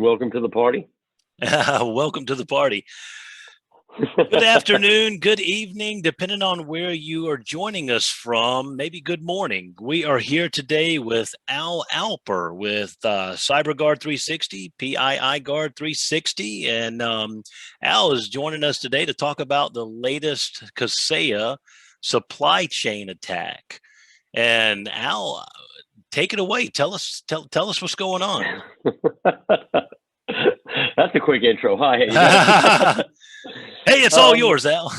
welcome to the party. Welcome to the party. Good afternoon, good evening, depending on where you are joining us from. Maybe good morning. We are here today with Alper with CyberGuard360, PIIGuard360, and Al is joining us today to talk about the latest Kaseya supply chain attack. And Al, take it away. Tell us what's going on. That's a quick intro. Hi. Hey, it's all yours, Al.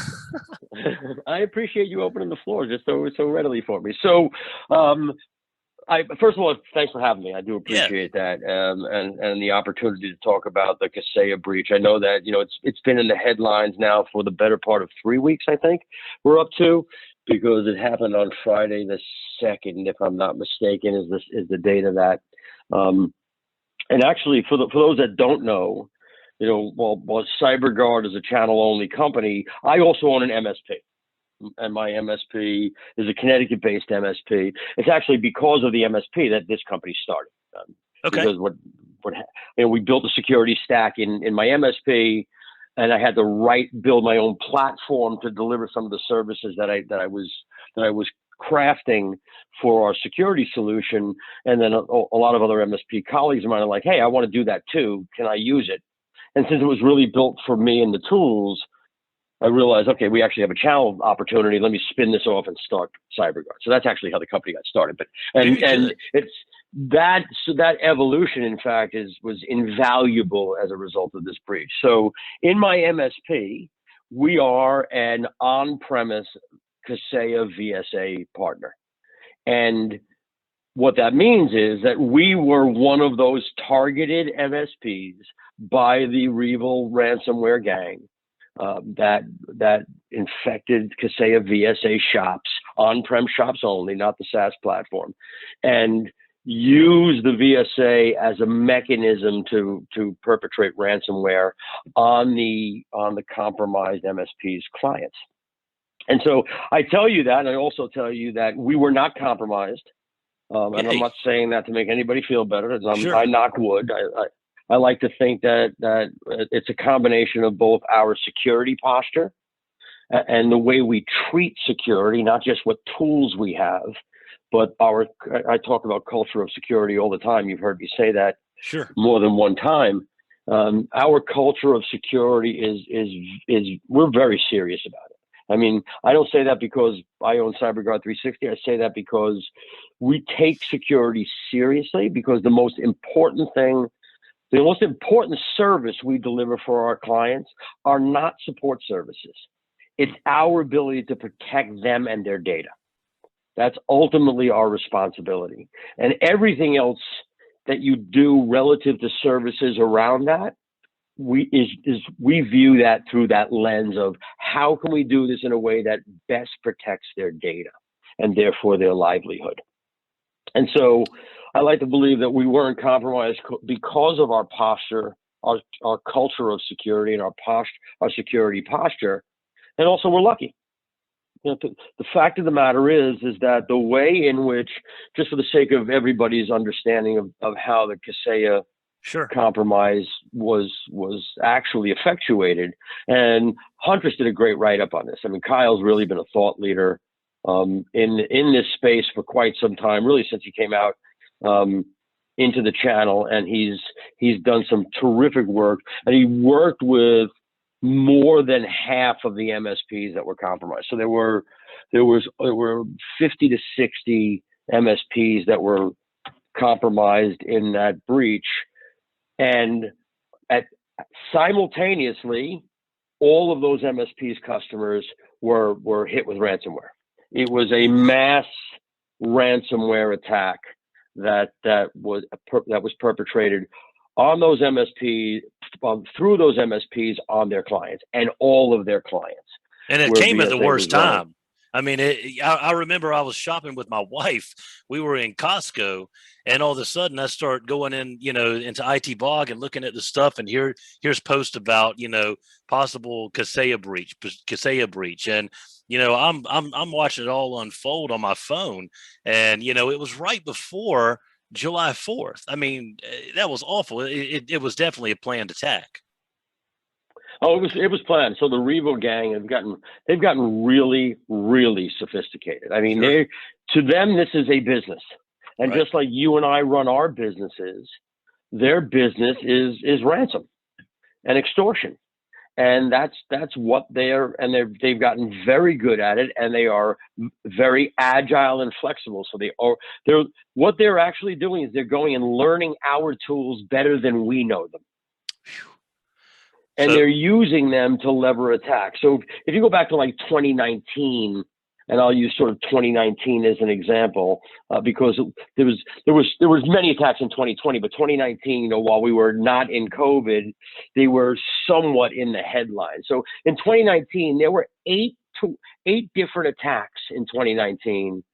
I appreciate you opening the floor just so readily for me. So, first of all, thanks for having me. I do appreciate that, and the opportunity to talk about the Kaseya breach. I know that it's been in the headlines now for the better part of 3 weeks. I think we're up to, because it happened on Friday the 2nd, if I'm not mistaken, is the date of that. And actually, for those that don't know, while CyberGuard is a channel-only company, I also own an MSP, and my MSP is a Connecticut-based MSP. It's actually because of the MSP that this company started. Okay. Because we built a security stack in my MSP, and I had to build my own platform to deliver some of the services that I was crafting for our security solution. And then a lot of other MSP colleagues of mine are like, hey, I want to do that too. Can I use it? And since it was really built for me and the tools, I realized, okay, we actually have a channel opportunity. Let me spin this off and start CyberGuard. So that's actually how the company got started. But and it's that evolution, in fact, was invaluable as a result of this breach. So in my MSP, we are an on-premise Kayesa VSA partner. And what that means is that we were one of those targeted MSPs by the REvil ransomware gang that infected Kaseya VSA shops, on-prem shops only, not the SaaS platform, and used the VSA as a mechanism to perpetrate ransomware on the compromised MSP's clients. And so I tell you that, and I also tell you that we were not compromised. And I'm not saying that to make anybody feel better. Sure. I knock wood. I like to think that it's a combination of both our security posture and the way we treat security, not just what tools we have, but I talk about culture of security all the time. You've heard me say that more than one time. Our culture of security is we're very serious about it. I mean, I don't say that because I own CyberGuard360. I say that because we take security seriously, because the most important service we deliver for our clients are not support services. It's our ability to protect them and their data. That's ultimately our responsibility. And everything else that you do relative to services around that, we view that through that lens of how can we do this in a way that best protects their data and therefore their livelihood. And so I like to believe that we weren't compromised because of our posture, our culture of security, and our security posture. And also, we're lucky. The fact of the matter is that the way in which, just for the sake of everybody's understanding of how the Kaseya compromise was actually effectuated, and Huntress did a great write-up on this. I mean, Kyle's really been a thought leader in this space for quite some time, really since he came out into the channel, and he's done some terrific work, and he worked with more than half of the MSPs that were compromised. So there were 50 to 60 MSPs that were compromised in that breach, and simultaneously, all of those MSPs customers were hit with ransomware. It was a mass ransomware attack that was perpetrated on those MSPs, through those MSPs on their clients and all of their clients. And it came at the worst time. I mean, I remember I was shopping with my wife. We were in Costco, and all of a sudden I start going in, into ITBOG and looking at the stuff, and here's posts about, possible Kaseya breach, and I'm watching it all unfold on my phone, and it was right before July 4th. I mean, that was awful. It was definitely a planned attack. Oh, it was planned. So the Revo gang they've gotten really, really sophisticated. I mean, Sure. to them this is a business, and Right. just like you and I run our businesses, their business is ransom and extortion, and that's what they've gotten very good at it, and they are very agile and flexible. So what they're actually doing is they're going and learning our tools better than we know them. And they're using them to lever attack. So if you go back to like 2019, and I'll use sort of 2019 as an example, because there was many attacks in 2020, but 2019, while we were not in COVID, they were somewhat in the headlines. So in 2019, there were eight different attacks in 2019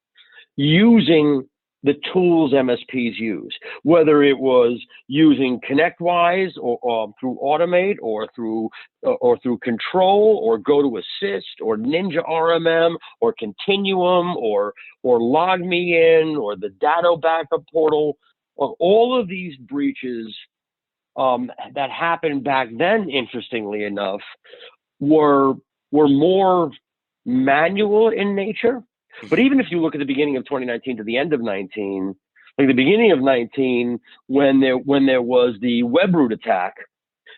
using the tools MSPs use, whether it was using ConnectWise or through Automate or through Control or Go to Assist or Ninja RMM or Continuum or LogMeIn or the Data Backup Portal. All of these breaches that happened back then, interestingly enough, were more manual in nature. But even if you look at the beginning of 2019 to the end of 19, like the beginning of 19, when there was the WebRoot attack,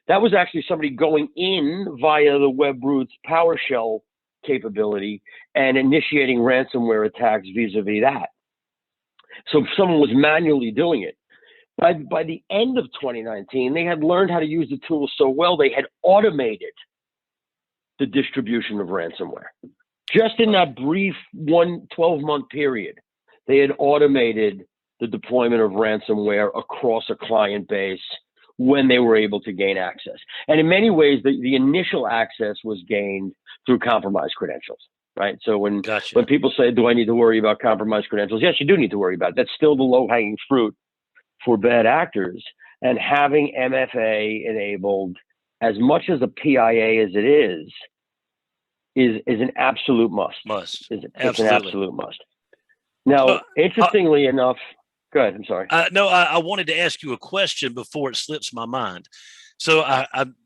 that was actually somebody going in via the WebRoot's PowerShell capability and initiating ransomware attacks vis-a-vis that. So someone was manually doing it. By the end of 2019, they had learned how to use the tools so well, they had automated the distribution of ransomware. Just in that brief 12-month period, they had automated the deployment of ransomware across a client base when they were able to gain access. And in many ways, the initial access was gained through compromised credentials, right? So when people say, do I need to worry about compromised credentials? Yes, you do need to worry about it. That's still the low-hanging fruit for bad actors. And having MFA enabled, as much as a PIA as it is an absolute must. It's an absolute must. Now, interestingly enough, go ahead. I'm sorry. No, I wanted to ask you a question before it slips my mind. So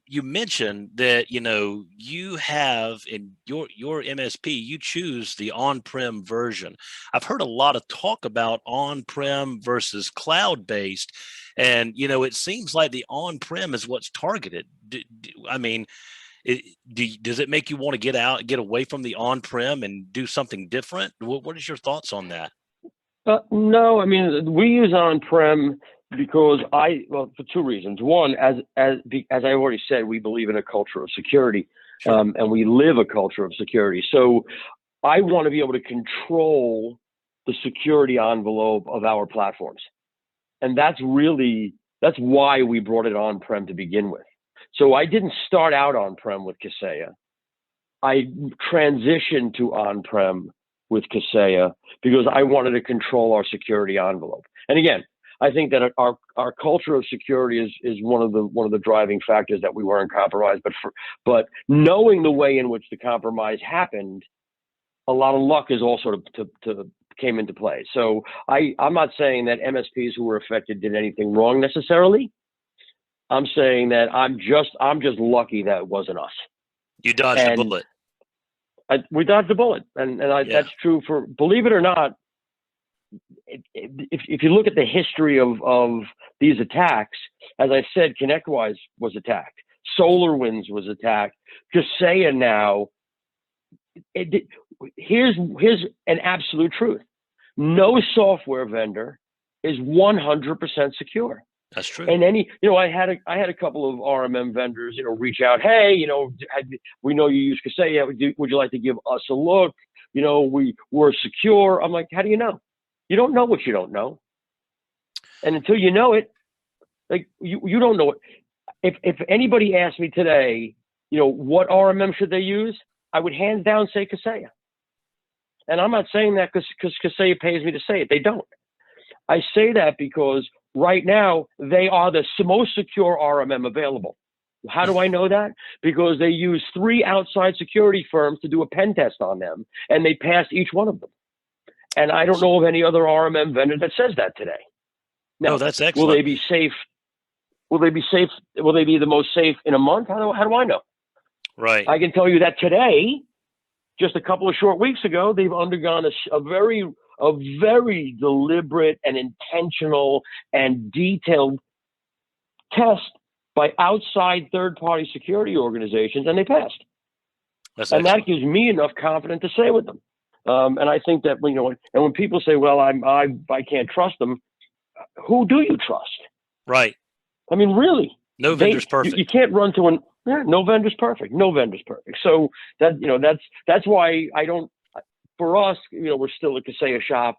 you mentioned that you have in your MSP, you choose the on-prem version. I've heard a lot of talk about on-prem versus cloud-based, and it seems like the on-prem is what's targeted. I mean, does it make you want to get away from the on-prem and do something different? What is your thoughts on that? No, I mean, we use on-prem because for two reasons. One, as I already said, we believe in a culture of security, Sure. And we live a culture of security. So I want to be able to control the security envelope of our platforms. And that's why we brought it on-prem to begin with. So I didn't start out on-prem with Kaseya. I transitioned to on-prem with Kaseya because I wanted to control our security envelope. And again, I think that our culture of security is one of the driving factors that we weren't compromised. But knowing the way in which the compromise happened, a lot of luck is also came into play. So I'm not saying that MSPs who were affected did anything wrong necessarily. I'm saying that I'm just lucky that it wasn't us. You dodged a bullet. We dodged a bullet, and that's true for, believe it or not. If you look at the history of these attacks, as I said, ConnectWise was attacked, SolarWinds was attacked. Kaseya now. Here's an absolute truth: no software vendor is 100% secure. That's true. And I had a couple of RMM vendors, reach out. Hey, we know you use Kaseya. Would you like to give us a look? We're secure. I'm like, how do you know? You don't know what you don't know. And until you know it, like you don't know it. If anybody asked me today, what RMM should they use, I would hands down say Kaseya. And I'm not saying that because Kaseya pays me to say it. They don't. I say that because right now they are the most secure RMM available. How do I know that? Because they use 3 outside security firms to do a pen test on them, and they passed each one of them. And I don't know of any other RMM vendor that says that today. Now, Oh, that's excellent. will they be safe? Will they be safe? Will they be the most safe in a month? How do I know? Right. I can tell you that today, just a couple of short weeks ago, they've undergone a very deliberate and intentional and detailed test by outside third-party security organizations, and they passed. That's and excellent. that gives me enough confidence to say with them. And I think that, and when people say, well, I can't trust them, who do you trust? Right. I mean, really, no vendor's perfect. You can't run to no vendor's perfect. No vendor's perfect. So that's why I don't, for us, we're still a Kaseya shop,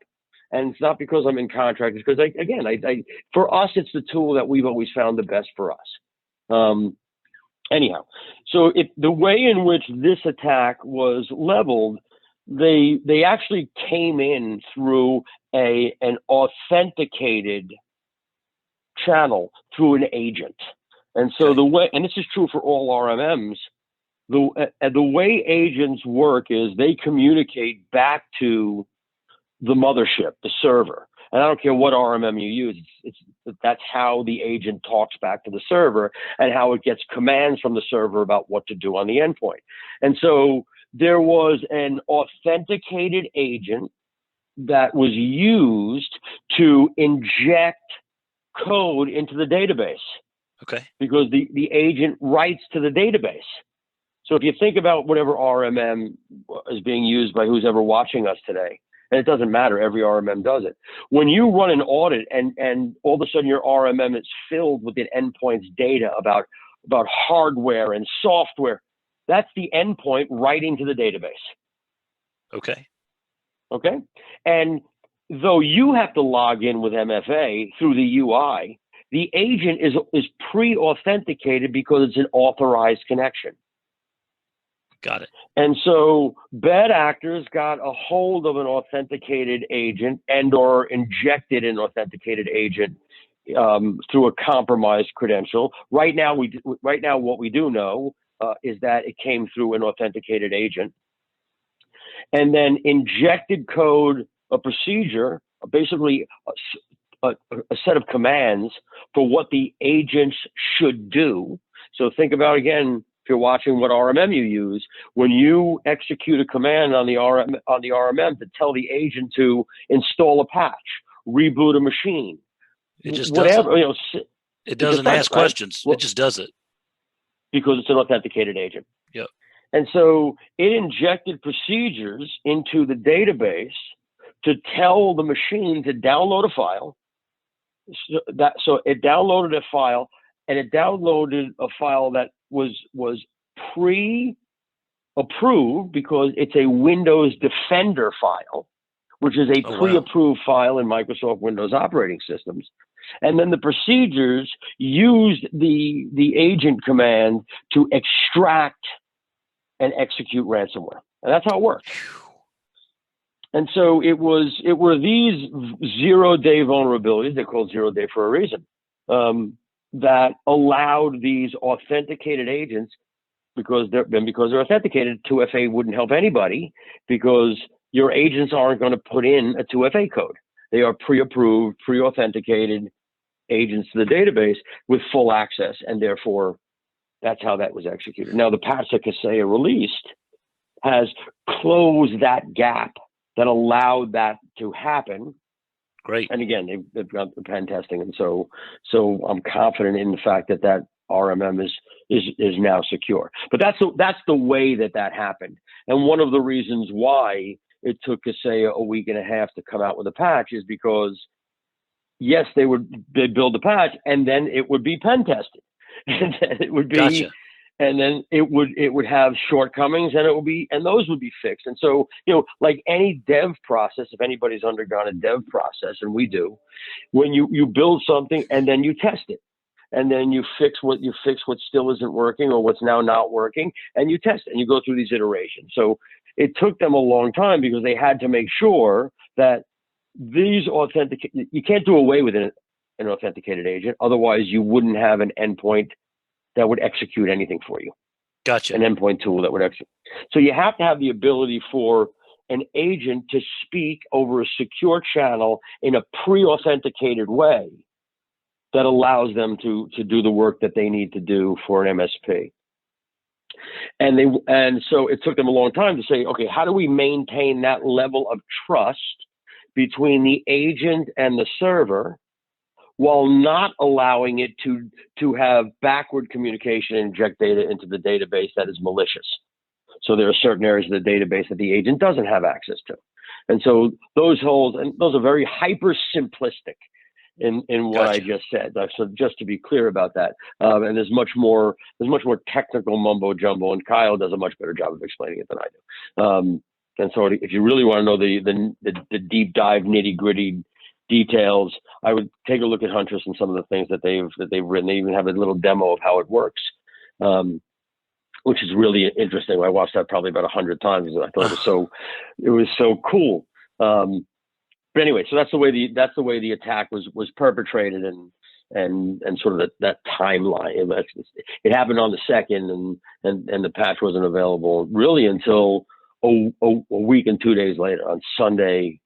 and it's not because I'm in contract. It's because for us, it's the tool that we've always found the best for us. Anyhow, so the way in which this attack was leveled, they actually came in through an authenticated channel through an agent. And so the way, and this is true for all RMMs, the way agents work is they communicate back to the mothership, the server. And I don't care what RMM you use, that's how the agent talks back to the server and how it gets commands from the server about what to do on the endpoint. And so there was an authenticated agent that was used to inject code into the database. Okay. Because the agent writes to the database. So if you think about whatever RMM is being used by who's ever watching us today, and it doesn't matter, every RMM does it. When you run an audit and all of a sudden your RMM is filled with the endpoint's data about hardware and software, that's the endpoint writing to the database. Okay. Okay. And though you have to log in with MFA through the UI, the agent is pre-authenticated because it's an authorized connection. Got it. And so bad actors got a hold of an authenticated agent or injected an authenticated agent through a compromised credential. Right now, what we do know is that it came through an authenticated agent, and then injected code, a procedure, basically a set of commands for what the agents should do. So think about, again, if you're watching what RMM you use, when you execute a command on the RMM to tell the agent to install a patch, reboot a machine, it just whatever, it doesn't ask questions. Right? It just does it because it's an authenticated agent. Yep. And so it injected procedures into the database to tell the machine to download a file. So it downloaded a file, and it downloaded a file that was pre-approved because it's a Windows Defender file, which is a pre-approved file in Microsoft Windows operating systems. And then the procedures used the agent command to extract and execute ransomware. And that's how it works. And so it were these 0-day vulnerabilities, they're called 0-day for a reason, that allowed these authenticated agents, because they're authenticated, 2FA wouldn't help anybody because your agents aren't going to put in a 2FA code. They are pre-approved, pre-authenticated agents to the database with full access, and therefore that's how that was executed. Now, the patch that Kaseya released has closed that gap that allowed that to happen. Great. And again, they've got the pen testing, and so I'm confident in the fact that RMM is now secure. But that's the way that happened. And one of the reasons why it took Kaseya a week and a half to come out with a patch is because, yes, they'd build the patch, and then it would be pen tested, and then it would be. Gotcha. And then it would have shortcomings, and those would be fixed. And so, like any dev process, if anybody's undergone a dev process, and we do, when you build something and then you test it, and then you fix what still isn't working or what's now not working, and you test it, and you go through these iterations. So it took them a long time because they had to make sure that these you can't do away with an authenticated agent. Otherwise, you wouldn't have an endpoint that would execute anything for you. Gotcha. An endpoint tool that would execute. So you have to have the ability for an agent to speak over a secure channel in a pre-authenticated way that allows them to do the work that they need to do for an MSP. And so it took them a long time to say, okay, how do we maintain that level of trust between the agent and the server while not allowing it to have backward communication and inject data into the database that is malicious? So there are certain areas of the database that the agent doesn't have access to. And so those holes, and those are very hyper simplistic in what Gotcha. I just said. So just to be clear about that, and there's much more technical mumbo jumbo, and Kyle does a much better job of explaining it than I do. And so if you really want to know the deep dive nitty gritty details, I would take a look at Huntress and some of the things that they've written. They even have a little demo of how it works, which is really interesting. I watched that probably about 100 times. I thought it was so cool. But anyway, so that's the way the attack was perpetrated, and sort of that timeline. It happened on the 2nd, and the patch wasn't available really until a week and 2 days later. On Sunday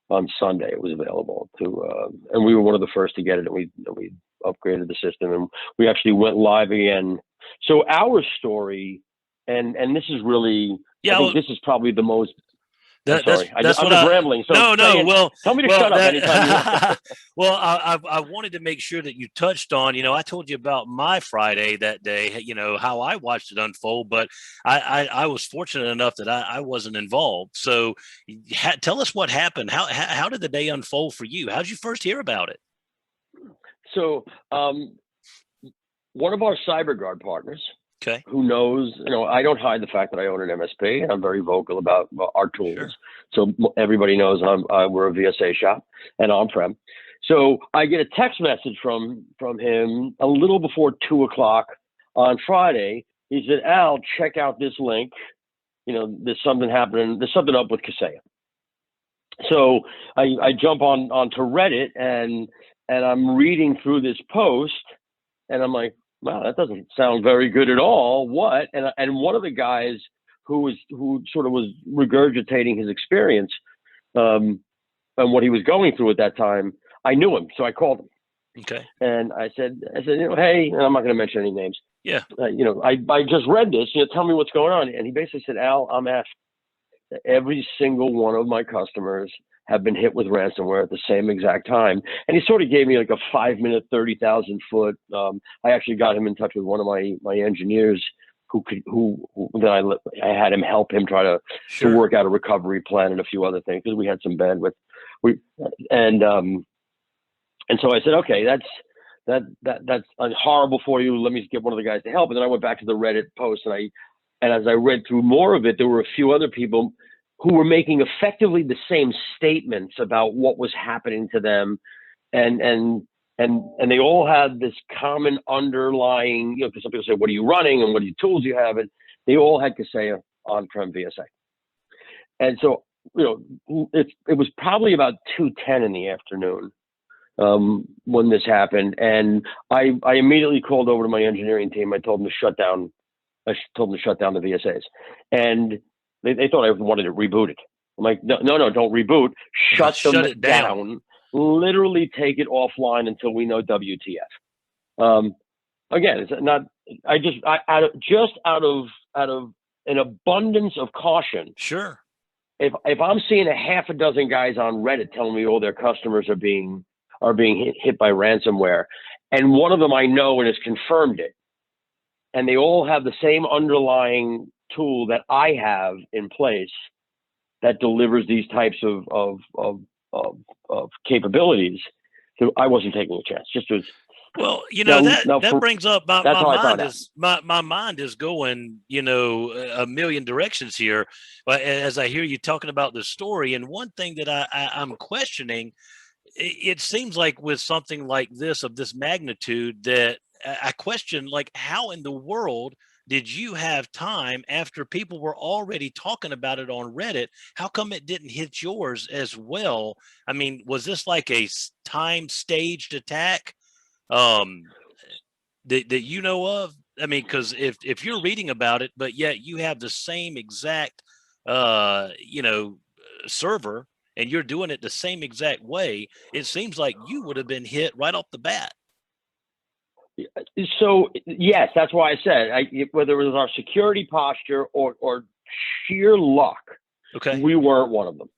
it was available and we were one of the first to get it, and we upgraded the system, and we actually went live again. So our story, and this is really, I think this is probably the most. I'm sorry, I'm just rambling. So well, tell me to shut up anytime you want. Well, I wanted to make sure that you touched on, I told you about my Friday that day, how I watched it unfold, but I was fortunate enough that I wasn't involved. So tell us what happened. How did the day unfold for you? How did you first hear about it? So one of our CyberGuard partners, okay, who knows, I don't hide the fact that I own an MSP, and I'm very vocal about our tools. Sure. So everybody knows we're a VSA shop and on-prem. So I get a text message from him a little before 2 o'clock on Friday. He said, "Al, check out this link. There's something happening. There's something up with Kaseya." So I jump onto Reddit, and I'm reading through this post, and I'm like, wow, that doesn't sound very good at all. What? And one of the guys who sort of was regurgitating his experience, and what he was going through at that time, I knew him, so I called him. Okay. And I said, hey, and I'm not going to mention any names. Yeah. I just read this. Tell me what's going on. And he basically said, Al, I'm effed. Every single one of my customers have been hit with ransomware at the same exact time. And he sort of gave me like a 5-minute, 30,000 foot. I actually got him in touch with one of my engineers I had him help him try to work out a recovery plan and a few other things, because we had some bandwidth. And so I said, okay, that's horrible for you. Let me get one of the guys to help. And then I went back to the Reddit post, and as I read through more of it, there were a few other people who were making effectively the same statements about what was happening to them, and they all had this common underlying, because some people say, what are you running and what are your tools you have? And they all had Kaseya on-prem VSA. And so, it was probably about 2:10 in the afternoon when this happened. And I immediately called over to my engineering team. I told them to shut down the VSAs. And they thought I wanted it rebooted. I'm like, no, don't reboot. Shut it down. Literally take it offline until we know WTF. Again, it's not. Out of an abundance of caution. Sure. If I'm seeing a half a dozen guys on Reddit telling me all their customers are being hit by ransomware, and one of them I know and has confirmed it, and they all have the same underlying tool that I have in place that delivers these types of capabilities, so I wasn't taking a chance. Well, that brings up my mind is going, a million directions here. But as I hear you talking about this story, and one thing that I'm questioning, it seems like with something like this, of this magnitude, that I question, like, how in the world did you have time after people were already talking about it on Reddit? How come it didn't hit yours as well? I mean, was this like a time staged attack that you know of? I mean, because if you're reading about it, but yet you have the same exact, server, and you're doing it the same exact way, it seems like you would have been hit right off the bat. So yes, that's why I said whether it was our security posture or sheer luck, Okay. we weren't one of them.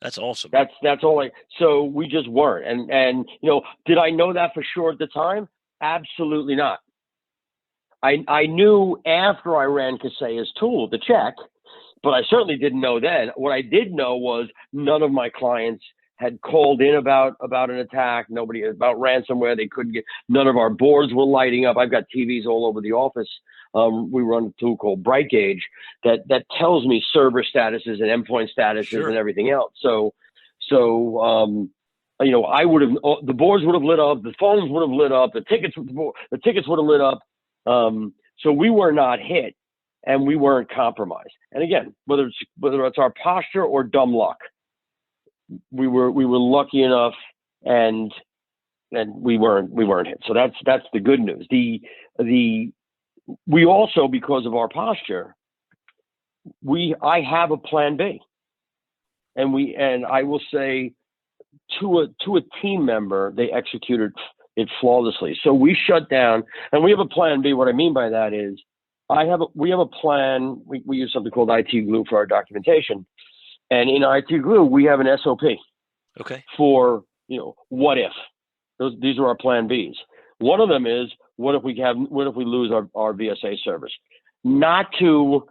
That's awesome. That's all. So we just weren't. And did I know that for sure at the time? Absolutely not. I knew after I ran Kaseya's tool to check, but I certainly didn't know then. What I did know was none of my clients had called in about an attack. Nobody about ransomware. They couldn't get. None of our boards were lighting up. I've got TVs all over the office. We run a tool called BrightGauge that tells me server statuses and endpoint statuses and everything else. So I would have, the boards would have lit up, the phones would have lit up, the tickets would have lit up. So we were not hit, and we weren't compromised. And again, whether it's our posture or dumb luck, we were lucky enough, and we weren't hit. So that's the good news. We also, because of our posture, I have a plan B, and I will say to a team member, they executed it flawlessly. So we shut down, and we have a plan B. What I mean by that is we have a plan. We use something called IT Glue for our documentation, and in IT Glue we have an SOP. Okay. For what if these are our plan Bs. One of them is what if we lose our VSA service? Not to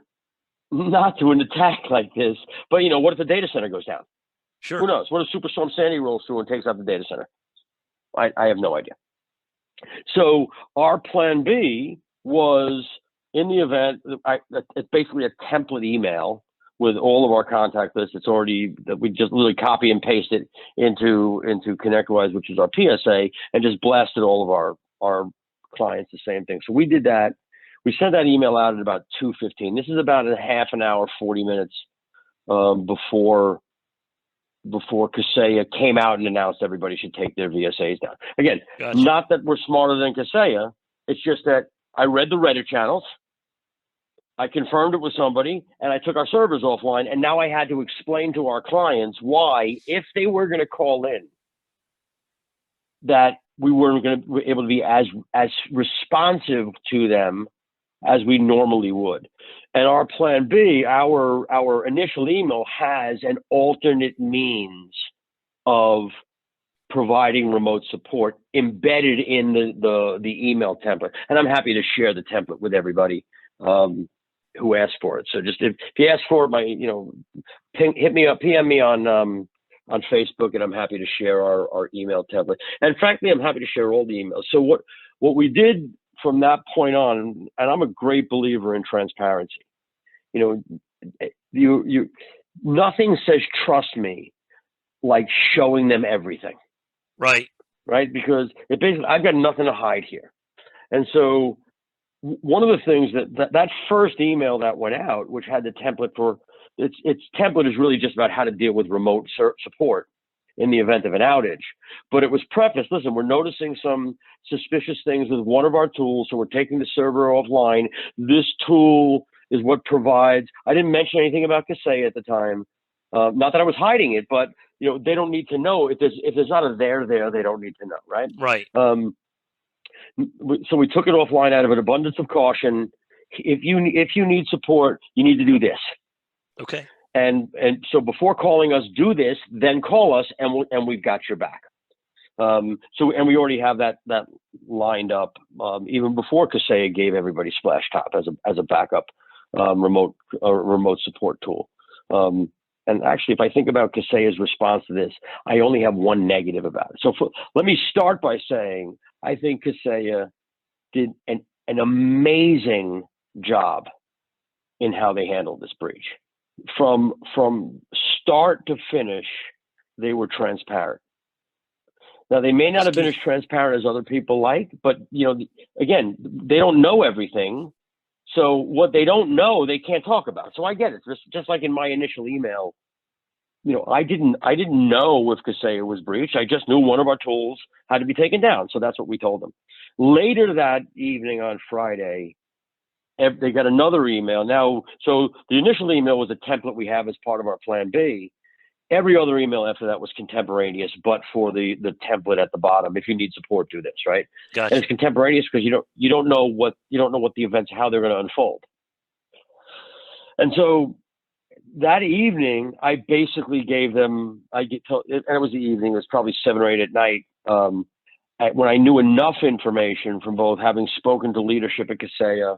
an attack like this, but what if the data center goes down? Sure. Who knows? What if Superstorm Sandy rolls through and takes out the data center? I have no idea. So our plan B was, in the event, it's basically a template email with all of our contact lists. It's already that we just literally copy and paste it into ConnectWise, which is our PSA, and just blasted all of our clients the same thing. So we did that. We sent that email out at about 2:15. This is about a half an hour, 40 minutes before Kaseya came out and announced everybody should take their VSAs down. Again, Gotcha. Not that we're smarter than Kaseya. It's just that I read the Reddit channels, I confirmed it with somebody, and I took our servers offline. And now I had to explain to our clients why, if they were going to call in, that we weren't going to be able to be as responsive to them as we normally would. And our plan B, our initial email has an alternate means of providing remote support embedded in the email template. And I'm happy to share the template with everybody who asked for it. So just if you ask for it, hit me up, PM me on Facebook, and I'm happy to share our email template. And frankly, I'm happy to share all the emails. So what we did from that point on, and I'm a great believer in transparency. Nothing says trust me like showing them everything. Right. Because I've got nothing to hide here. And so one of the things that first email that went out, which had the template for its template, is really just about how to deal with remote support in the event of an outage. But it was prefaced, listen, we're noticing some suspicious things with one of our tools, so we're taking the server offline. This tool is what provides. I didn't mention anything about Kaseya at the time. Not that I was hiding it, but they don't need to know. If there's not a there, they don't need to know, right? Right. So we took it offline out of an abundance of caution. If you need support, you need to do this. Okay. And so before calling us, do this, then call us, and we've got your back. And we already have that lined up even before Kaseya gave everybody Splashtop as a backup remote support tool. And actually, if I think about Kaseya's response to this, I only have one negative about it. So let me start by saying I think Kaseya did an amazing job in how they handled this breach. From start to finish, they were transparent. Now, they may not have been as transparent as other people like, but again, they don't know everything. So what they don't know, they can't talk about. So I get it. Just like in my initial email, I didn't know if Kaseya was breached. I just knew one of our tools had to be taken down. So that's what we told them. Later that evening on Friday, they got another email. Now, so the initial email was a template we have as part of our plan B. every other email after that was contemporaneous, but for the template at the bottom. If you need support, do this, right? Gotcha. And it's contemporaneous because you don't know what the events, how they're going to unfold. And so that evening, I basically gave them. And it was the evening. It was probably 7 or 8 at night. When I knew enough information from both having spoken to leadership at Kaseya,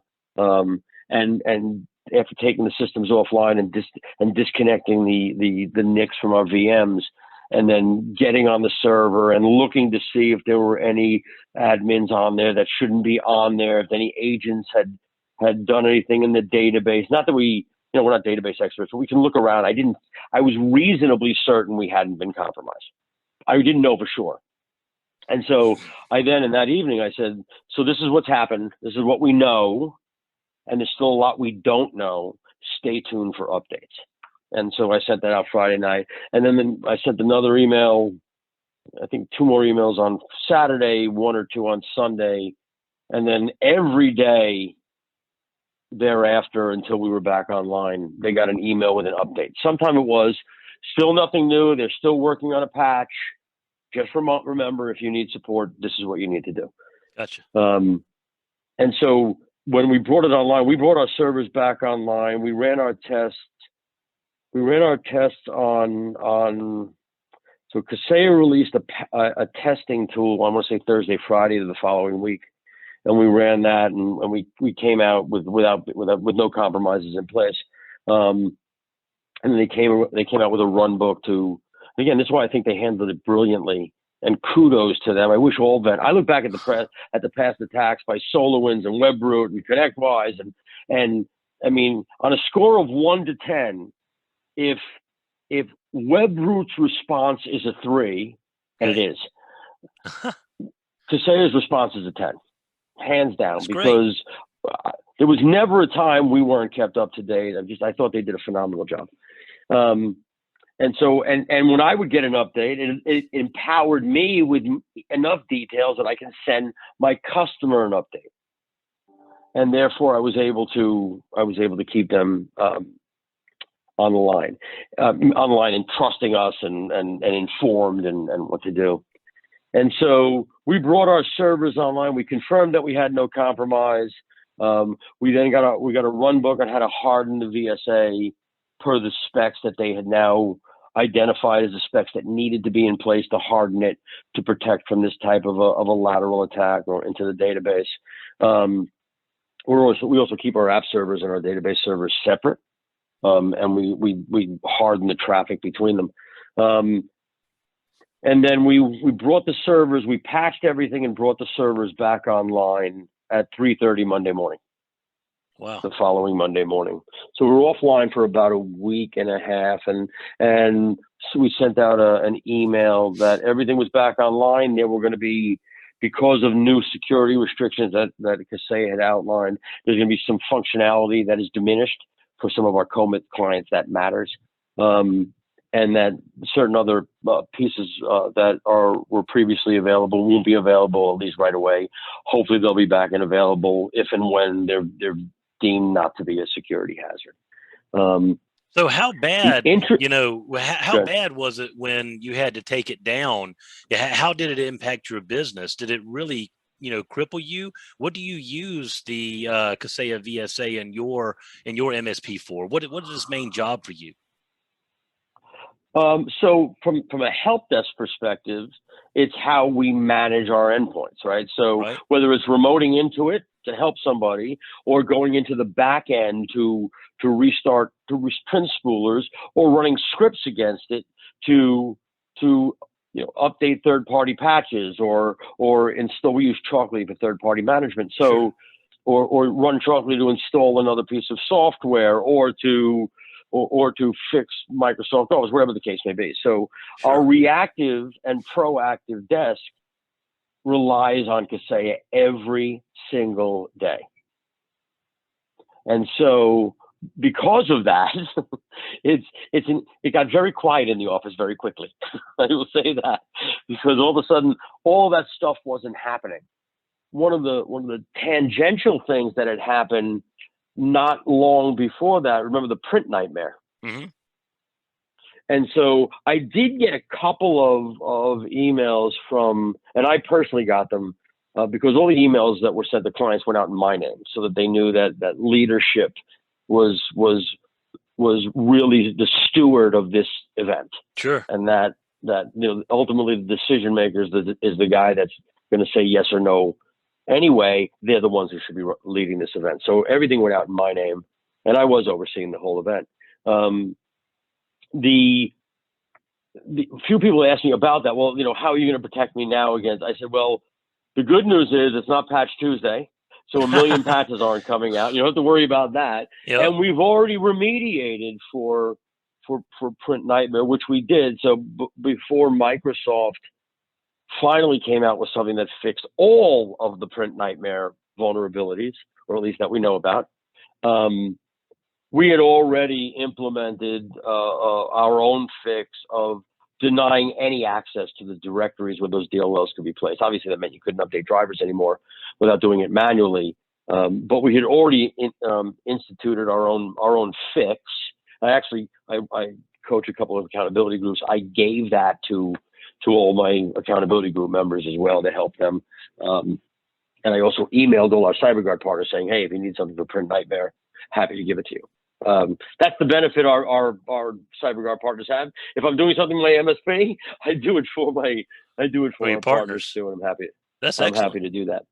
and after taking the systems offline and disconnecting the NICs from our VMs, and then getting on the server and looking to see if there were any admins on there that shouldn't be on there, if any agents had done anything in the database. Not that we're not database experts, but we can look around. I was reasonably certain we hadn't been compromised. I didn't know for sure. And so I then, in that evening, I said, so this is what's happened. This is what we know. And there's still a lot we don't know. Stay tuned for updates. And so I sent that out Friday night. And then I sent another email, I think 2 more emails on Saturday, 1 or 2 on Sunday. And then every day thereafter, until we were back online, they got an email with an update. Sometime it was still nothing new. They're still working on a patch. Just remember, if you need support, this is what you need to do. Gotcha. And so when we brought it online, we brought our servers back online. We ran our tests. We ran our tests on. So Kaseya released a testing tool. I want to say Thursday, Friday of the following week, and we ran that, and we came out with no compromises in place. And then they came out with a run book to. Again, this is why I think they handled it brilliantly, and kudos to them. I wish all that. I look back at the past attacks by SolarWinds and WebRoot and ConnectWise, and I mean, on a score of 1 to 10, if WebRoot's response is a 3, and it is, Kaseya's response is a 10, hands down. That's because there was never a time we weren't kept up to date. I thought they did a phenomenal job. And so, and when I would get an update, it empowered me with enough details that I can send my customer an update, and therefore I was able to keep them online and trusting us and informed and what to do. And so we brought our servers online. We confirmed that we had no compromise. We then got a run book on how to harden the VSA per the specs that they had now identified as the specs that needed to be in place to harden it to protect from this type of a lateral attack or into the database. We also keep our app servers and our database servers separate, and we harden the traffic between them. And then we brought the servers, we patched everything and brought the servers back online at 3:30 Monday morning. Wow. The following Monday morning. So we were offline for about a week and a half, and so we sent out an email that everything was back online. There were going to be, because of new security restrictions that Kaseya had outlined, there's going to be some functionality that is diminished for some of our commit clients that matters, and that certain other pieces that were previously available won't be available, at least right away. Hopefully they'll be back and available if and when they're deemed not to be a security hazard. So how bad, how bad was it when you had to take it down? How did it impact your business? Did it really, cripple you? What do you use the Kayesa VSA in your MSP for? What is its main job for you? So from a help desk perspective, it's how we manage our endpoints, right? So whether it's remoting into it to help somebody, or going into the back end to restart, to print spoolers, or running scripts against it to update third-party patches, or install. We use Chalkly for third-party management. So, or run Chalkly to install another piece of software, or to fix Microsoft Office, wherever the case may be. So our reactive and proactive desk relies on Kaseya every single day. And so because of that, it got very quiet in the office very quickly. I will say that, because all of a sudden, all that stuff wasn't happening. One of the tangential things that had happened not long before that, remember the print nightmare? Mm-hmm. And so I did get a couple of emails from, and I personally got them because all the emails that were sent to clients went out in my name, so that they knew that leadership was really the steward of this event. Sure. And that ultimately the decision maker is the guy that's going to say yes or no anyway. They're the ones who should be leading this event. So everything went out in my name, and I was overseeing the whole event. The few people asked me about that. Well, how are you going to protect me now against? I said, well, the good news is it's not Patch Tuesday, so a million patches aren't coming out. You don't have to worry about that. Yep. And we've already remediated for Print Nightmare, which we did. So before Microsoft finally came out with something that fixed all of the Print Nightmare vulnerabilities, or at least that we know about, we had already implemented our own fix of denying any access to the directories where those DLLs could be placed. Obviously, that meant you couldn't update drivers anymore without doing it manually. But we had already instituted our own fix. I coach a couple of accountability groups. I gave that to all my accountability group members as well to help them. And I also emailed all our CyberGuard partners saying, hey, if you need something for Print Nightmare, happy to give it to you. That's the benefit our CyberGuard partners have. If I'm doing something with my MSP, I do it for our partners too, and I'm happy. I'm happy to do that.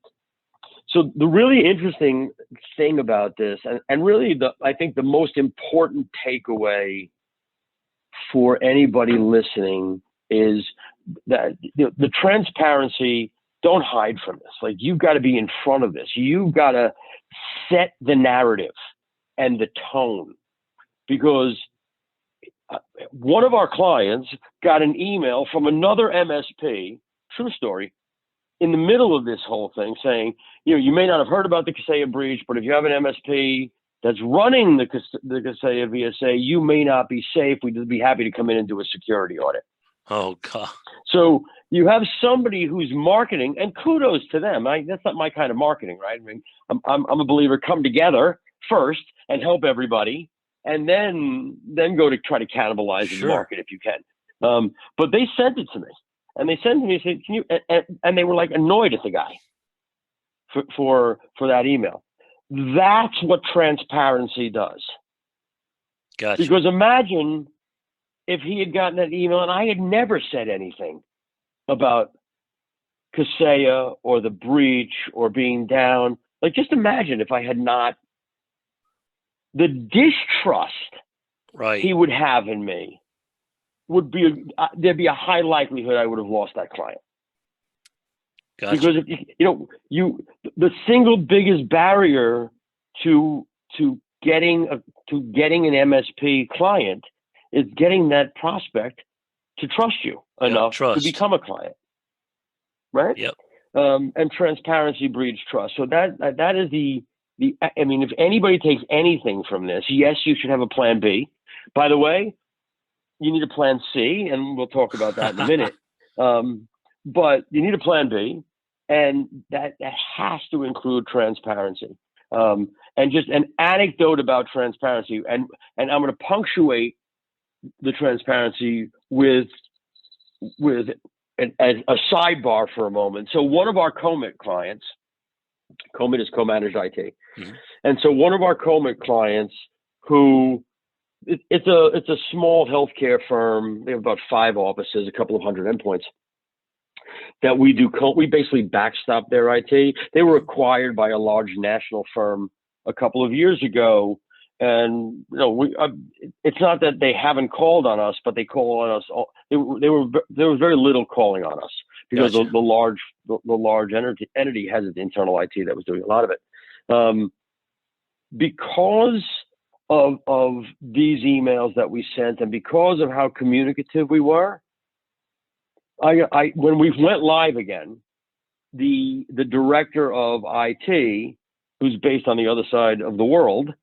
So the really interesting thing about this, and really I think the most important takeaway for anybody listening is that the transparency. Don't hide from this. Like, you've got to be in front of this. You've got to set the narrative and the tone, because one of our clients got an email from another MSP, true story, in the middle of this whole thing saying, you may not have heard about the Kaseya breach, but if you have an MSP that's running the Kaseya VSA, you may not be safe. We'd be happy to come in and do a security audit. Oh, God. So you have somebody who's marketing, and kudos to them. That's not my kind of marketing, right? I mean, I'm a believer, come together first and help everybody, and then go to try to cannibalize the market if you can. But they sent it to me, and they sent it to me and said, "Can you?" And they were like annoyed at the guy for that email. That's what transparency does. Gotcha. Because imagine if he had gotten that email and I had never said anything about Kaseya or the breach or being down. Like, just imagine if I had not. The distrust he would have in me would be, there'd be a high likelihood I would have lost that client. Gotcha. Because the single biggest barrier to getting an MSP client is getting that prospect to trust you enough to become a client, right? Yep. And transparency breeds trust. So that is I mean, if anybody takes anything from this, yes, you should have a plan B. By the way, you need a plan C, and we'll talk about that in a minute. But you need a plan B, and that has to include transparency. And just an anecdote about transparency, and I'm going to punctuate the transparency with a sidebar for a moment. So one of our COMIT clients, COMIT is co-managed IT, and so one of our COMIT clients, who it's a small healthcare firm. They have about 5 offices, a couple of hundred endpoints. That we basically backstop their IT. They were acquired by a large national firm a couple of years ago, and it's not that they haven't called on us, but they call on us. There was very little calling on us because the large entity has its internal IT that was doing a lot of it. Because of these emails that we sent, and because of how communicative we were, when we went live again, the director of IT, who's based on the other side of the world,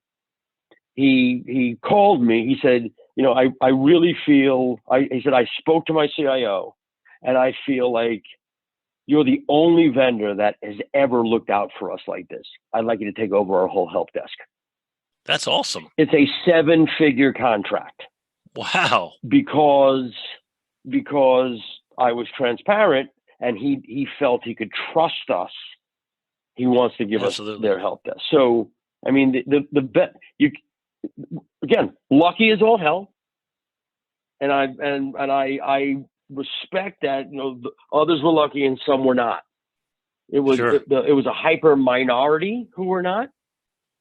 he called me. He said, I really feel, he said, I spoke to my CIO, and I feel like you're the only vendor that has ever looked out for us like this. I'd like you to take over our whole help desk. That's awesome. It's a 7-figure contract. Wow. because I was transparent and he felt he could trust us. He wants to give us Absolutely. their help desk. So, I mean, again, lucky is all hell. And I respect that, others were lucky and some were not. It was, Sure. it was a hyper minority who were not,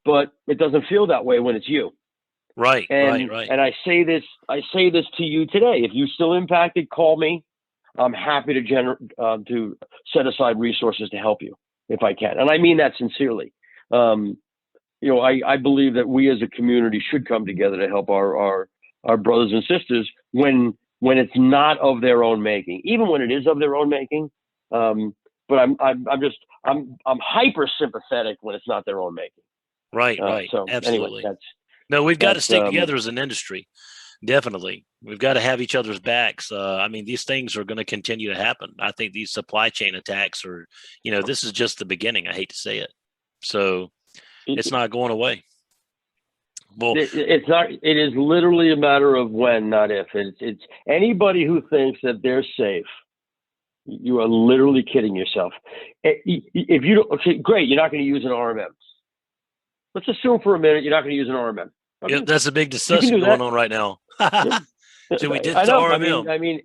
but it doesn't feel that way when it's you. Right. And I say this to you today. If you're still impacted, call me. I'm happy to set aside resources to help you if I can, and I mean that sincerely. I believe that we as a community should come together to help our brothers and sisters when it's not of their own making, even when it is of their own making. But I'm hyper sympathetic when it's not their own making. Right. So Absolutely. anyway, No, we've got to stick together as an industry. Definitely. We've got to have each other's backs. I mean, these things are going to continue to happen. I think these supply chain attacks are, this is just the beginning. I hate to say it. So it's not going away. Well, it's not. It is literally a matter of when, not if. It's anybody who thinks that they're safe. You are literally kidding yourself. If you don't, okay, great. You're not going to use an RMM. Let's assume for a minute you're not going to use an RMM. Okay. Yeah, that's a big discussion going on right now. So we did the RMM. I mean,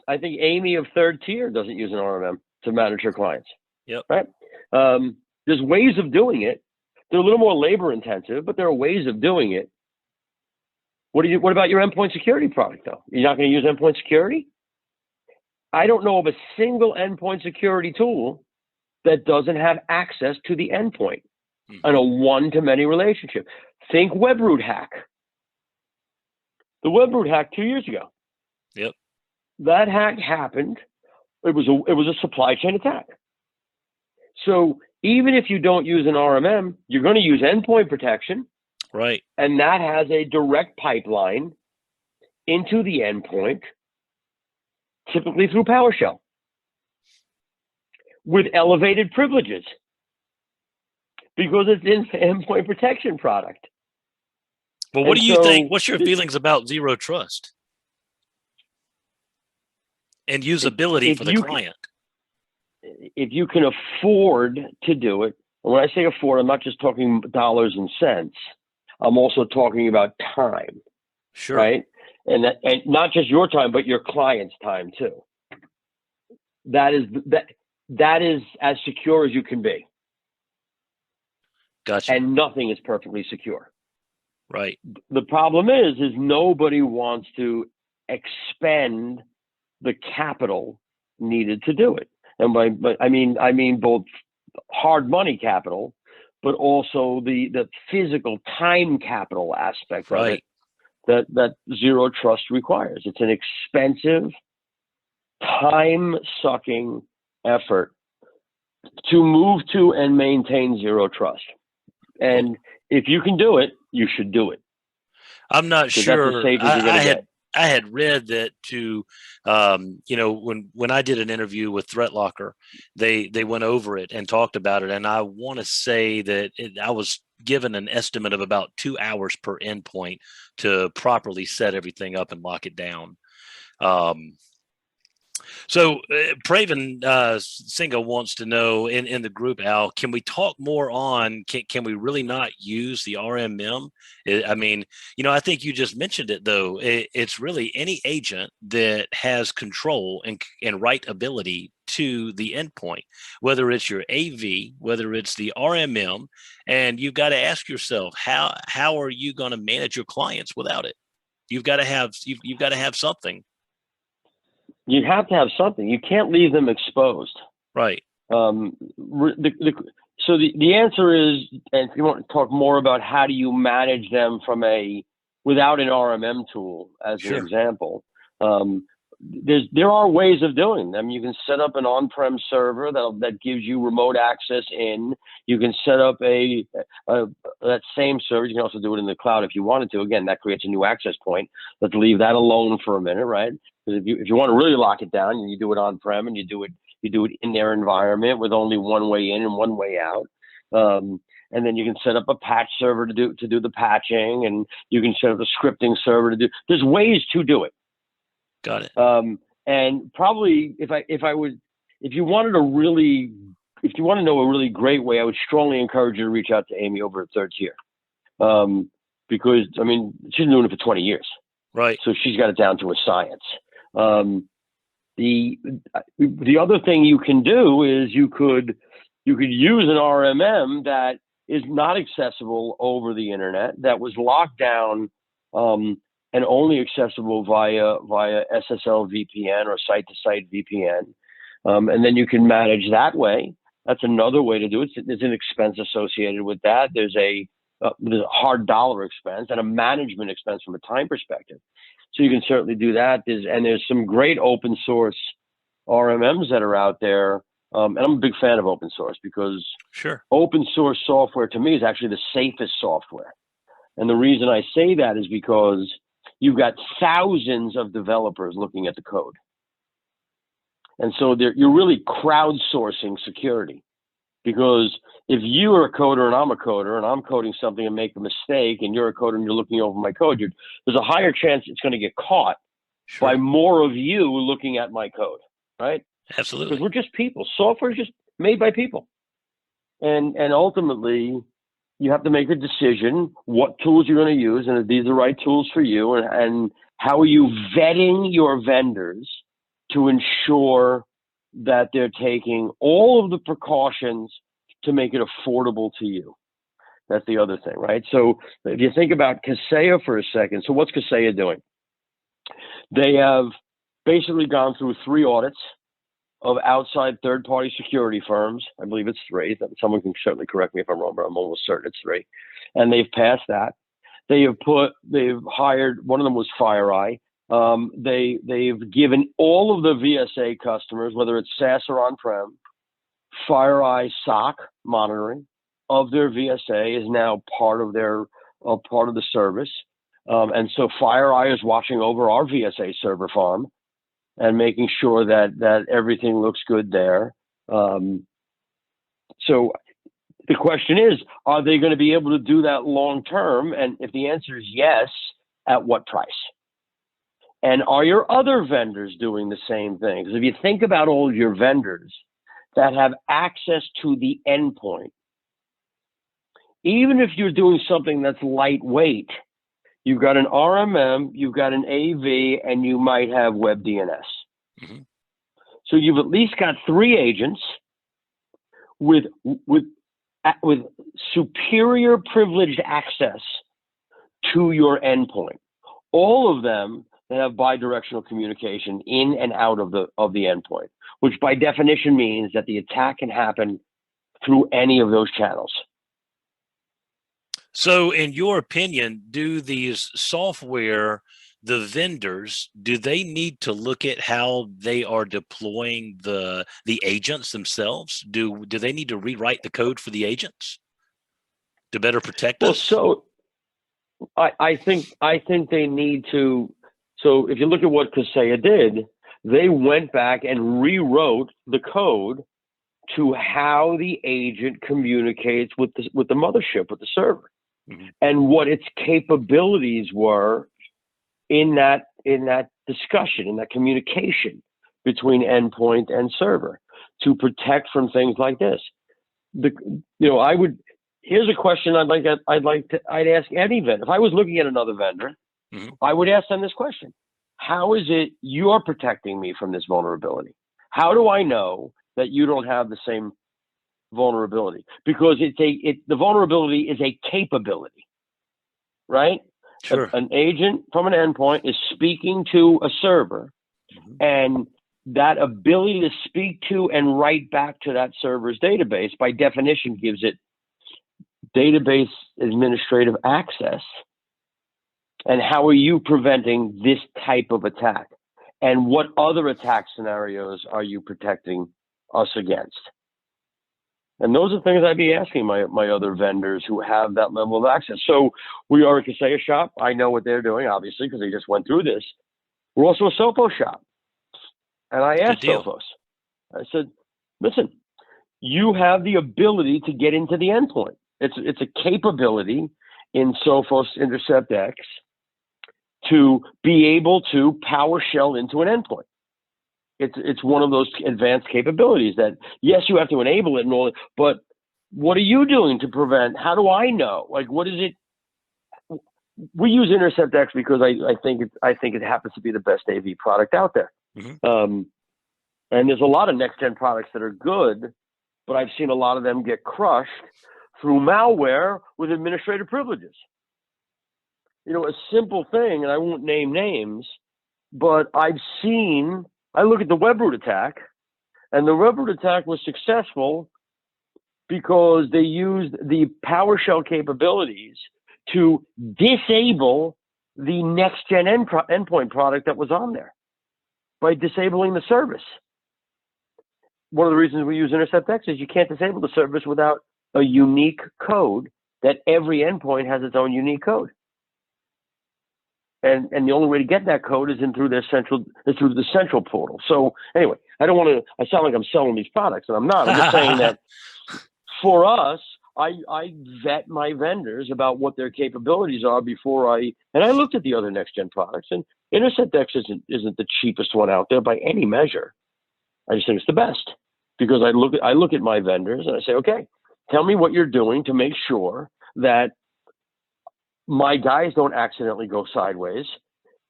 I think Amy of third tier doesn't use an RMM to manage her clients. Yep. Right. There's ways of doing it. They're a little more labor intensive, but there are ways of doing it. What about your endpoint security product though? You're not going to use endpoint security? I don't know of a single endpoint security tool that doesn't have access to the endpoint on a one-to-many relationship. Think webroot hack. The webroot hack 2 years ago. Yep. That hack happened. It was a supply chain attack. So even if you don't use an RMM, you're going to use endpoint protection. Right. And that has a direct pipeline into the endpoint, typically through PowerShell, with elevated privileges because it's an endpoint protection product. Well, what do you think? What's your feelings about zero trust and usability for the client? If you can afford to do it, and when I say afford, I'm not just talking dollars and cents. I'm also talking about time. Sure. Right? And not just your time, but your client's time too. That is as secure as you can be. Gotcha. And nothing is perfectly secure. Right. The problem is nobody wants to expend the capital needed to do it. And I mean both hard money capital, but also the physical time capital aspect of it that zero trust requires. It's an expensive, time-sucking effort to move to and maintain zero trust. And if you can do it, you should do it. I'm not sure. That's as safe as you're going to get. I had read that when I did an interview with ThreatLocker, they went over it and talked about it. And I want to say that I was given an estimate of about 2 hours per endpoint to properly set everything up and lock it down. So Praven Singha wants to know in the group, Al, can we talk more on, can we really not use the RMM? I mean, I think you just mentioned it though. It's really any agent that has control and right ability to the endpoint, whether it's your AV, whether it's the RMM, and you've got to ask yourself, how are you going to manage your clients without it? You've got to have something. You have to have something. You can't leave them exposed. Right. So the answer is, and if you want to talk more about how do you manage them without an RMM tool as an example, there are ways of doing them. You can set up an on-prem server that gives you remote access in. You can set up that same server. You can also do it in the cloud if you wanted to. Again, that creates a new access point. Let's leave that alone for a minute, right? Because if you want to really lock it down, and you do it on-prem and you do it in their environment with only one way in and one way out. and then you can set up a patch server to do the patching, and you can set up a scripting server to do. There's ways to do it. Got it. And probably if you want to know a really great way, I would strongly encourage you to reach out to Amy over at Third Tier, because I mean she's been doing it for 20 years, right? So she's got it down to a science. The other thing you can do is you could use an RMM that is not accessible over the internet, that was locked down and only accessible via SSL VPN or site-to-site VPN, and then you can manage that way. That's another way to do it. There's an expense associated with that. There's a hard dollar expense and a management expense from a time perspective. So you can certainly do that. There's some great open source RMMs that are out there. And I'm a big fan of open source because open source software to me is actually the safest software. And the reason I say that is because you've got thousands of developers looking at the code. And so you're really crowdsourcing security, because if you are a coder and I'm a coder and I'm coding something and make a mistake and you're a coder and you're looking over my code, there's a higher chance it's going to get caught by more of you looking at my code, right? Absolutely. Because we're just people. Software is just made by people. And ultimately, you have to make a decision what tools you're going to use, and if these are the right tools for you, and how are you vetting your vendors to ensure that they're taking all of the precautions to make it affordable to you. That's the other thing, right? So if you think about Kaseya for a second, so what's Kaseya doing? They have basically gone through 3 audits of outside third-party security firms. I believe it's 3. Someone can certainly correct me if I'm wrong, but I'm almost certain it's 3. And they've passed that. They've hired, one of them was FireEye. They've given all of the VSA customers, whether it's SaaS or on-prem, FireEye SOC monitoring of their VSA is now part of the service. And so FireEye is watching over our VSA server farm and making sure that everything looks good there. So the question is, are they going to be able to do that long term? And if the answer is yes, at what price? And are your other vendors doing the same thing? Because if you think about all of your vendors that have access to the endpoint, even if you're doing something that's lightweight, you've got an RMM, you've got an AV, and you might have web DNS. Mm-hmm. So you've at least got 3 agents with superior privileged access to your endpoint. All of them that have bidirectional communication in and out of the endpoint, which by definition means that the attack can happen through any of those channels. So in your opinion, do these software, the vendors, do they need to look at how they are deploying the agents themselves? Do they need to rewrite the code for the agents to better protect us? Well, so I think they need to. So if you look at what Kaseya did, they went back and rewrote the code to how the agent communicates with the mothership, with the server, mm-hmm. and what its capabilities were in that discussion, in that communication between endpoint and server to protect from things like this. Here's a question I'd ask any vendor. If I was looking at another vendor, mm-hmm. I would ask them this question: how is it you're protecting me from this vulnerability? How do I know that you don't have the same vulnerability? Because the vulnerability is a capability, right? Sure. An agent from an endpoint is speaking to a server, mm-hmm. and that ability to speak to and write back to that server's database, by definition, gives it database administrative access. And how are you preventing this type of attack? And what other attack scenarios are you protecting us against? And those are things I'd be asking my other vendors who have that level of access. So we are a Kaseya shop. I know what they're doing, obviously, because they just went through this. We're also a Sophos shop. And I asked Sophos, I said, listen, you have the ability to get into the endpoint. It's a capability in Sophos Intercept X to be able to PowerShell into an endpoint. It's one of those advanced capabilities that, yes, you have to enable it and all, but what are you doing to prevent? How do I know? Like, what is it? We use Intercept X because I think it happens to be the best AV product out there. Mm-hmm. And there's a lot of next gen products that are good, but I've seen a lot of them get crushed through malware with administrative privileges. You know, a simple thing, and I won't name names, but I look at the webroot attack, and the webroot attack was successful because they used the PowerShell capabilities to disable the next-gen endpoint product that was on there by disabling the service. One of the reasons we use Intercept X is you can't disable the service without a unique code, that every endpoint has its own unique code. And the only way to get that code is through the central portal. So anyway, I sound like I'm selling these products, and I'm not. I'm just saying that for us, I vet my vendors about what their capabilities are and I looked at the other next gen products, and Intercept X isn't the cheapest one out there by any measure. I just think it's the best because I look at my vendors and I say, okay, tell me what you're doing to make sure that my guys don't accidentally go sideways,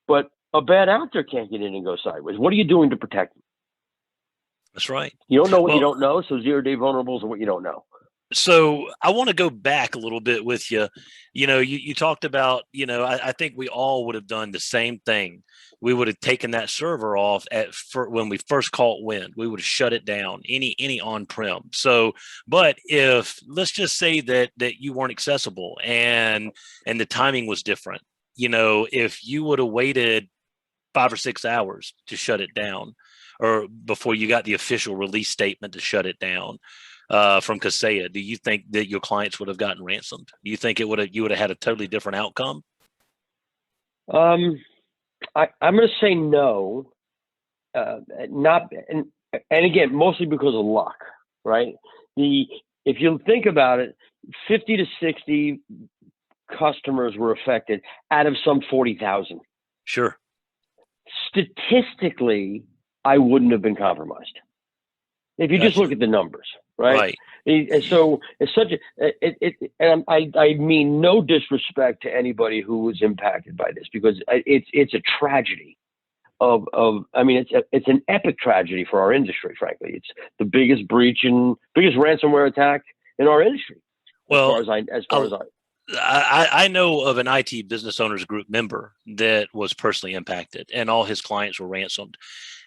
but a bad actor can't get in and go sideways. What are you doing to protect them? That's right. You don't know what you don't know, so zero-day vulnerables are what you don't know. So I want to go back a little bit with you. You know, you talked about, I think we all would have done the same thing. We would have taken that server off when we first caught wind. We would have shut it down, any on-prem. So, but let's just say that you weren't accessible and the timing was different. If you would have waited 5 or 6 hours to shut it down, or before you got the official release statement to shut it down, from Kaseya, do you think that your clients would have gotten ransomed? Do you think you would have had a totally different outcome? I'm going to say no, not, and again, mostly because of luck, right? If you think about it, 50 to 60 customers were affected out of some 40,000. Sure. Statistically, I wouldn't have been compromised. If you just look at the numbers, right? And so it's and I mean no disrespect to anybody who was impacted by this, because it's a tragedy it's an epic tragedy for our industry, frankly. It's the biggest biggest ransomware attack in our industry. Well, as far as I know of an IT business owners group member that was personally impacted, and all his clients were ransomed,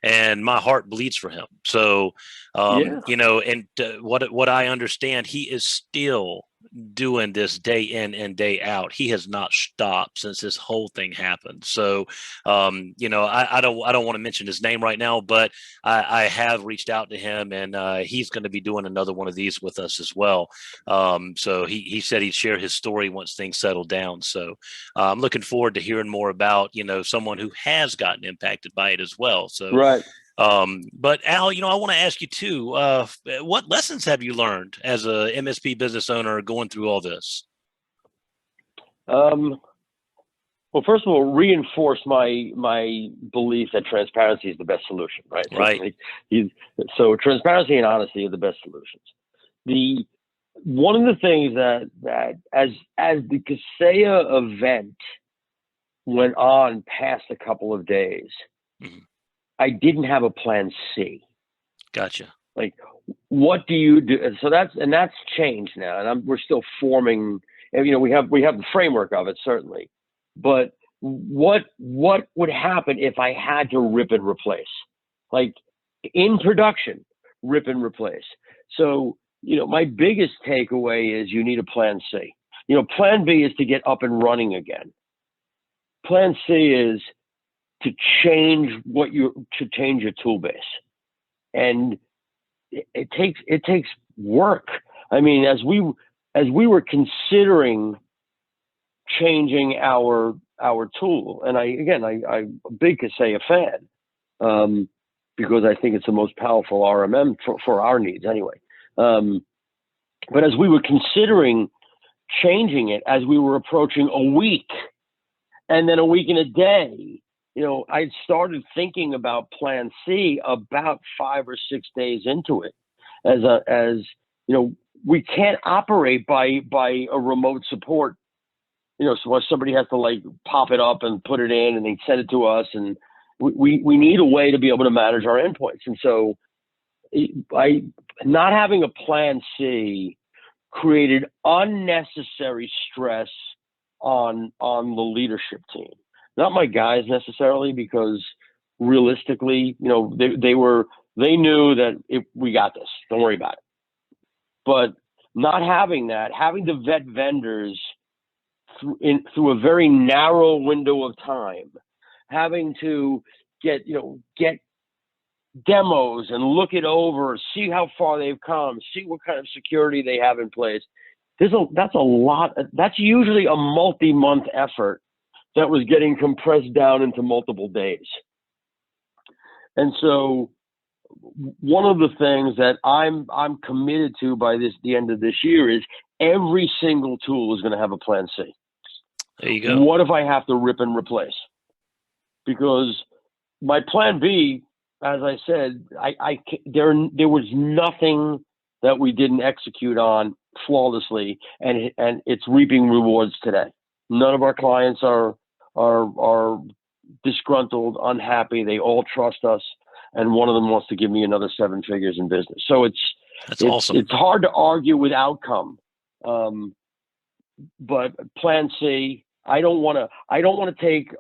and my heart bleeds for him. So, what I understand, he is still doing this day in and day out. He has not stopped since this whole thing happened. So, I don't want to mention his name right now, but I have reached out to him, and he's going to be doing another one of these with us as well. So he said he'd share his story once things settle down. So I'm looking forward to hearing more about, someone who has gotten impacted by it as well. So, right. But Al, I want to ask you too, what lessons have you learned as a MSP business owner going through all this? Well, first of all, reinforce my belief that transparency is the best solution, right? Right. So transparency and honesty are the best solutions. One of the things that as the Kaseya event went on past a couple of days, mm-hmm. I didn't have a plan C. Gotcha. Like, what do you do? So that's changed now, and we're still forming. And, we have the framework of it, certainly, but what would happen if I had to rip and replace, like in production, rip and replace? So my biggest takeaway is you need a plan C. Plan B is to get up and running again. Plan C is to change your tool base, and it takes work. I mean, as we were considering changing our tool, and I'm a big Kaseya fan, because I think it's the most powerful RMM for our needs anyway. But as we were considering changing it as we were approaching a week, and then a week and a day. I'd started thinking about Plan C about 5 or 6 days into it, as we can't operate by a remote support. So somebody has to like pop it up and put it in, and they send it to us, and we need a way to be able to manage our endpoints. And so, not having a Plan C created unnecessary stress on the leadership team. Not my guys necessarily, because realistically, they knew that we got this. Don't worry about it. But not having that, having to vet vendors through a very narrow window of time, having to get demos and look it over, see how far they've come, see what kind of security they have in place. That's a lot. That's usually a multi-month effort that was getting compressed down into multiple days. And so one of the things that I'm committed to by the end of this year is every single tool is going to have a Plan C. There you go. What if I have to rip and replace? Because my Plan B, as I said, there was nothing that we didn't execute on flawlessly, and it's reaping rewards today. None of our clients are disgruntled, unhappy. They all trust us, and one of them wants to give me another 7 figures in business. So that's awesome. It's hard to argue with outcome, but Plan C. I don't want to take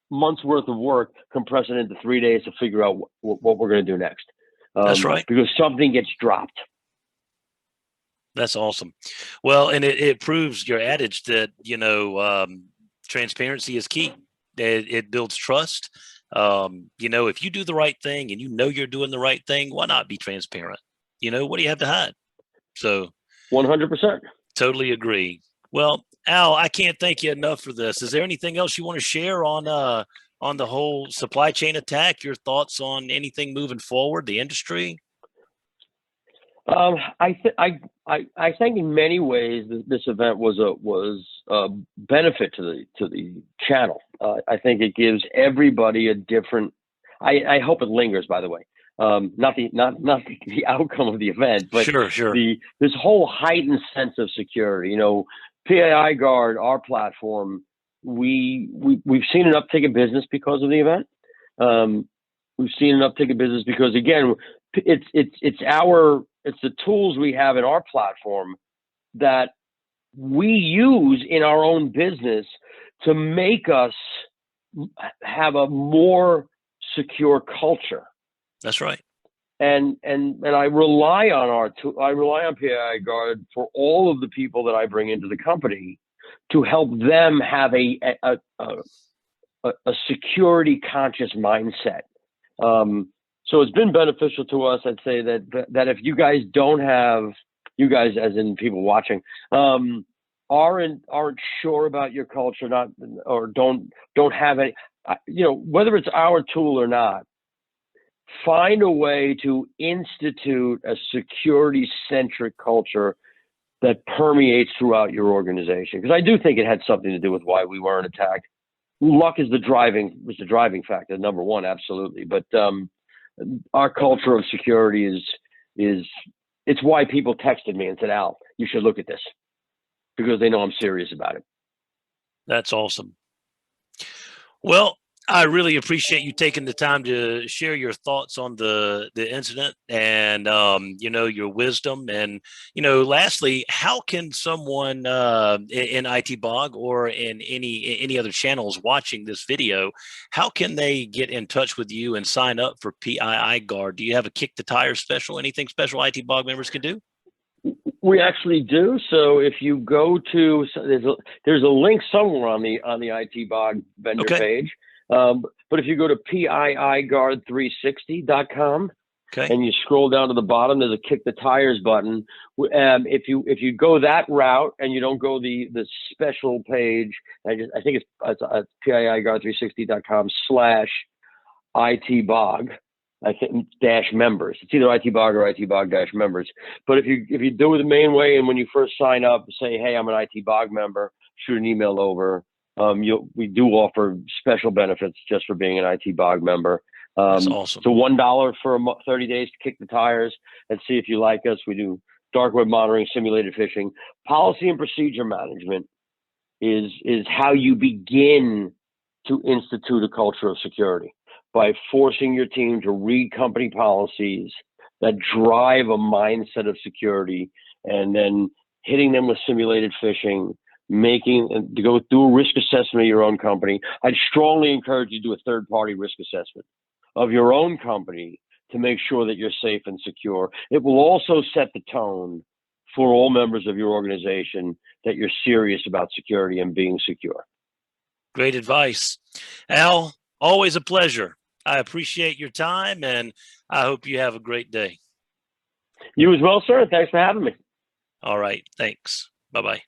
months worth of work, compress it into 3 days to figure out what we're going to do next. That's right. Because something gets dropped. That's awesome. Well, and it proves your adage that, transparency is key. It builds trust. If you do the right thing and you're doing the right thing, why not be transparent? What do you have to hide? So 100%. Totally agree. Well, Al, I can't thank you enough for this. Is there anything else you want to share on the whole supply chain attack? Your thoughts on anything moving forward, the industry? I think in many ways this event was a benefit to the channel. I think it gives everybody a different. I hope it lingers. By the way, not the outcome of the event, but sure. This whole heightened sense of security. PIIGuard, our platform, we've seen an uptick in business because of the event. We've seen an uptick in business because, again, it's the tools we have in our platform that we use in our own business to make us have a more secure culture. That's right. And I rely on PIIGuard for all of the people that I bring into the company to help them have a security conscious mindset. So it's been beneficial to us. I'd say that if you guys don't have, you guys as in people watching, aren't sure about your culture, don't have any, whether it's our tool or not, find a way to institute a security-centric culture that permeates throughout your organization. Because I do think it had something to do with why we weren't attacked. Luck was the driving factor, number one, absolutely. But our culture of security it's why people texted me and said, Al, you should look at this, because they know I'm serious about it. That's awesome. Well, I really appreciate you taking the time to share your thoughts on the incident and, your wisdom. And, lastly, how can someone in ITBOG or in any other channels watching this video, how can they get in touch with you and sign up for PIIGuard? Do you have a kick the tires special, anything special ITBOG members can do? We actually do. So if you go to, there's a link somewhere on the ITBOG vendor page. But if you go to PIIGuard360.com and you scroll down to the bottom, there's a kick the tires button. If you go that route and you don't go the special page, I think it's PIIGuard360.com/ITBOG. I think dash members. It's either ITBOG or ITBOG dash members. But if you do it the main way, and when you first sign up, say, hey, I'm an ITBOG member, shoot an email over. We do offer special benefits just for being an ITBOG member. That's awesome. So $1 for 30 days to kick the tires and see if you like us. We do dark web monitoring, simulated phishing. Policy and procedure management is how you begin to institute a culture of security, by forcing your team to read company policies that drive a mindset of security, and then hitting them with simulated phishing, to go through a risk assessment of your own company. I'd strongly encourage you to do a third-party risk assessment of your own company to make sure that you're safe and secure. It will also set the tone for all members of your organization that you're serious about security and being secure. Great advice. Al, always a pleasure. I appreciate your time, and I hope you have a great day. You as well, sir. Thanks for having me. All right. Thanks. Bye-bye.